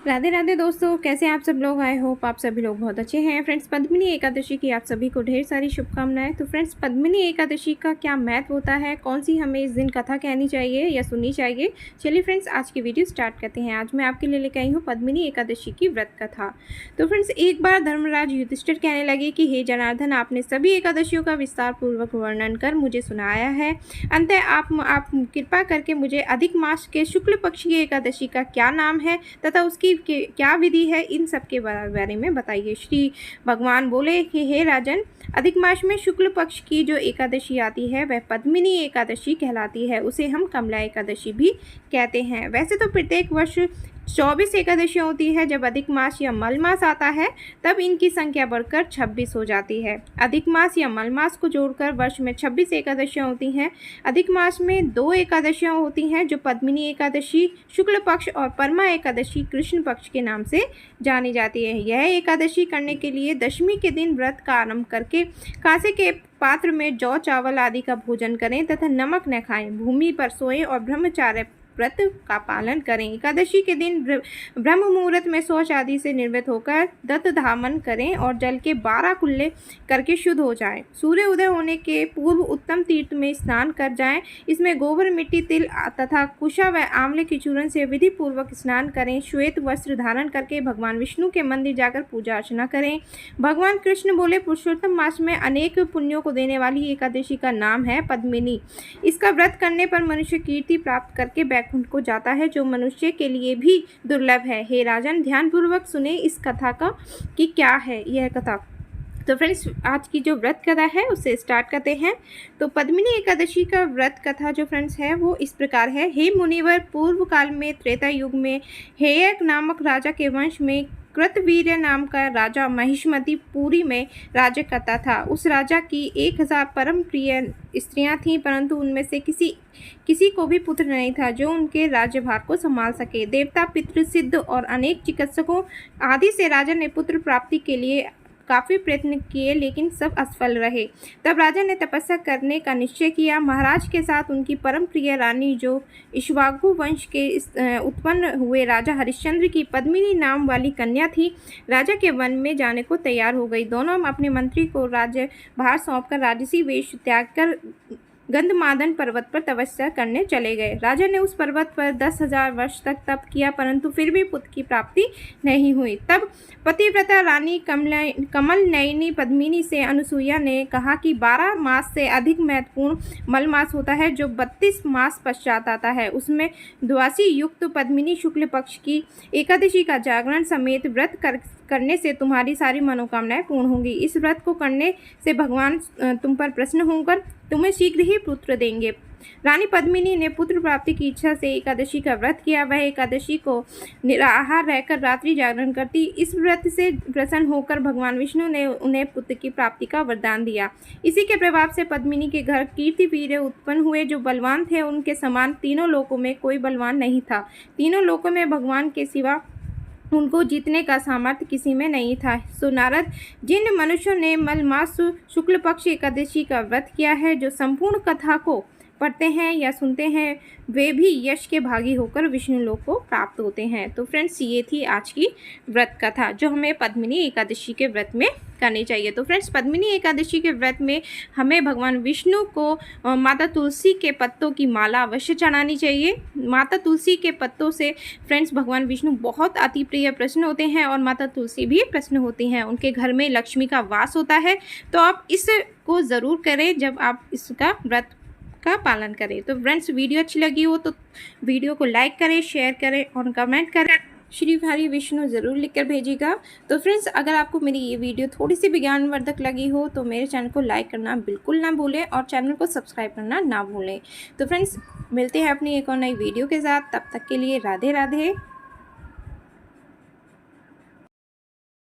राधे राधे दोस्तों, कैसे आप सब लोग। आई होप आप सभी लोग बहुत अच्छे हैं। फ्रेंड्स, पद्मिनी एकादशी की आप सभी को ढेर सारी शुभकामनाएं। तो फ्रेंड्स, पद्मिनी एकादशी का क्या महत्व होता है, कौन सी हमें इस दिन कथा कहनी चाहिए या सुननी चाहिए, चलिए फ्रेंड्स आज की वीडियो स्टार्ट करते हैं। आज मैं आपके लिए लेकर आई हूँ पद्मिनी एकादशी की व्रत कथा। तो फ्रेंड्स, एक बार धर्मराज युधिष्ठिर कहने लगे कि हे जनार्दन, आपने सभी एकादशियों का विस्तार पूर्वक वर्णन कर मुझे सुनाया है। अंततः आप कृपा करके मुझे अधिक मास के शुक्ल पक्ष की एकादशी का क्या नाम है तथा उसकी क्या विधि है, इन सब के बारे में बताइए। श्री भगवान बोले कि हे राजन, अधिक मास में शुक्ल पक्ष की जो एकादशी आती है वह पद्मिनी एकादशी कहलाती है। उसे हम कमला एकादशी भी कहते हैं। वैसे तो प्रत्येक वर्ष 24 एकादशियाँ होती है। जब अधिक मास या मल मास आता है तब इनकी संख्या बढ़कर 26 हो जाती है। अधिक मास या मल मास को जोड़कर वर्ष में 26 एकादशियाँ होती हैं। अधिक मास में 2 एकादशियाँ होती हैं जो पद्मिनी एकादशी शुक्ल पक्ष और परमा एकादशी कृष्ण पक्ष के नाम से जानी जाती है। यह एकादशी करने के लिए दशमी के दिन व्रत का आरंभ करके कांसे के पात्र में जौ चावल आदि का भोजन करें तथा नमक न खाएं, भूमि पर सोएं और ब्रह्मचार्य व्रत का पालन करें। एकादशी के दिन ब्रह्म मुहूर्त में शौच आदि से निर्वृत होकर दत्त धामन करें और जल के 12 कुल्ले करके शुद्ध हो जाएं। सूर्य उदय होने के पूर्व उत्तम तीर्थ में स्नान कर जाएं। इसमें गोबर, मिट्टी, तिल तथा कुशा व आंवले के चूर्ण से विधि पूर्वक स्नान करें। श्वेत वस्त्र धारण करके भगवान विष्णु के मंदिर जाकर पूजा अर्चना करें। भगवान कृष्ण बोले, पुरुषोत्तम मास में अनेक पुण्यों को देने वाली एकादशी का नाम है पद्मिनी। इसका व्रत करने पर मनुष्य कीर्ति प्राप्त करके बैकुंठ को जाता है, जो मनुष्य के लिए भी दुर्लभ है। हे राजन, ध्यानपूर्वक सुने इस कथा का कि क्या है यह कथा। तो फ्रेंड्स, आज की जो व्रत कथा है उससे स्टार्ट करते हैं। तो पद्मिनी एकादशी का व्रत कथा जो फ्रेंड्स है वो इस प्रकार है। हे मुनिवर, पूर्व काल में त्रेता युग में हेयक नामक राजा के वंश में कृतवीर्य नाम का राजा महिष्मती पुरी में राज्य करता था। उस राजा की 1000 परम प्रिय स्त्रियां थीं, परंतु उनमें से किसी को भी पुत्र नहीं था जो उनके राज्यभार को संभाल सके। देवता, पितृ, सिद्ध और अनेक चिकित्सकों आदि से राजा ने पुत्र प्राप्ति के लिए काफ़ी प्रयत्न किए, लेकिन सब असफल रहे। तब राजा ने तपस्या करने का निश्चय किया। महाराज के साथ उनकी परम प्रिय रानी, जो इक्ष्वाकु वंश के उत्पन्न हुए राजा हरिश्चंद्र की पद्मिनी नाम वाली कन्या थी, राजा के वन में जाने को तैयार हो गई। दोनों अपने मंत्री को राज्यभार सौंपकर राजसी वेश त्याग कर गंधमादन पर्वत पर तपस्या करने चले गए। राजा ने उस पर्वत पर 10,000 वर्ष तक तप किया, परंतु फिर भी पुत्र की प्राप्ति नहीं हुई। तब पतिव्रता रानी कमल नयनी पद्मिनी से अनुसुईया ने कहा कि 12 मास से अधिक महत्वपूर्ण मल मास होता है, जो 32 मास पश्चात आता है। उसमें द्वादशी युक्त पद्मिनी शुक्ल पक्ष की एकादशी का जागरण समेत व्रत करने से तुम्हारी सारी मनोकामनाएं पूर्ण होंगी। इस व्रत को करने से भगवान तुम पर प्रसन्न होकर तुम्हें शीघ्र ही पुत्र देंगे। रानी पद्मिनी ने पुत्र प्राप्ति की इच्छा से एकादशी का व्रत किया। वह एकादशी को निराहार रहकर रात्रि जागरण करती। इस व्रत से प्रसन्न होकर भगवान विष्णु ने उन्हें पुत्र की प्राप्ति का वरदान दिया। इसी के प्रभाव से पद्मिनी के घर कीर्तिवीर्य उत्पन्न हुए, जो बलवान थे। उनके समान तीनों लोकों में कोई बलवान नहीं था। तीनों लोकों में भगवान के सिवा उनको जीतने का सामर्थ्य किसी में नहीं था। सो नारद, जिन मनुष्यों ने मल मास शुक्ल पक्ष एकादशी का व्रत किया है, जो संपूर्ण कथा को पढ़ते हैं या सुनते हैं, वे भी यश के भागी होकर विष्णु लोक को प्राप्त होते हैं। तो फ्रेंड्स, ये थी आज की व्रत कथा जो हमें पद्मिनी एकादशी के व्रत में करनी चाहिए। तो फ्रेंड्स, पद्मिनी एकादशी के व्रत में हमें भगवान विष्णु को माता तुलसी के पत्तों की माला अवश्य चढ़ानी चाहिए। माता तुलसी के पत्तों से फ्रेंड्स भगवान विष्णु बहुत अति प्रिय प्रसन्न होते हैं और माता तुलसी भी प्रसन्न होती हैं। उनके घर में लक्ष्मी का वास होता है। तो आप इसको ज़रूर करें जब आप इसका व्रत का पालन करें। तो फ्रेंड्स, वीडियो अच्छी लगी हो तो वीडियो को लाइक करें, शेयर करें और कमेंट करें। श्री हरि विष्णु ज़रूर लिखकर भेजिएगा। तो फ्रेंड्स, अगर आपको मेरी ये वीडियो थोड़ी सी भी ज्ञानवर्धक लगी हो तो मेरे चैनल को लाइक करना बिल्कुल ना भूलें और चैनल को सब्सक्राइब करना ना भूलें। तो फ्रेंड्स, मिलते हैं अपनी एक और नई वीडियो के साथ। तब तक के लिए राधे राधे।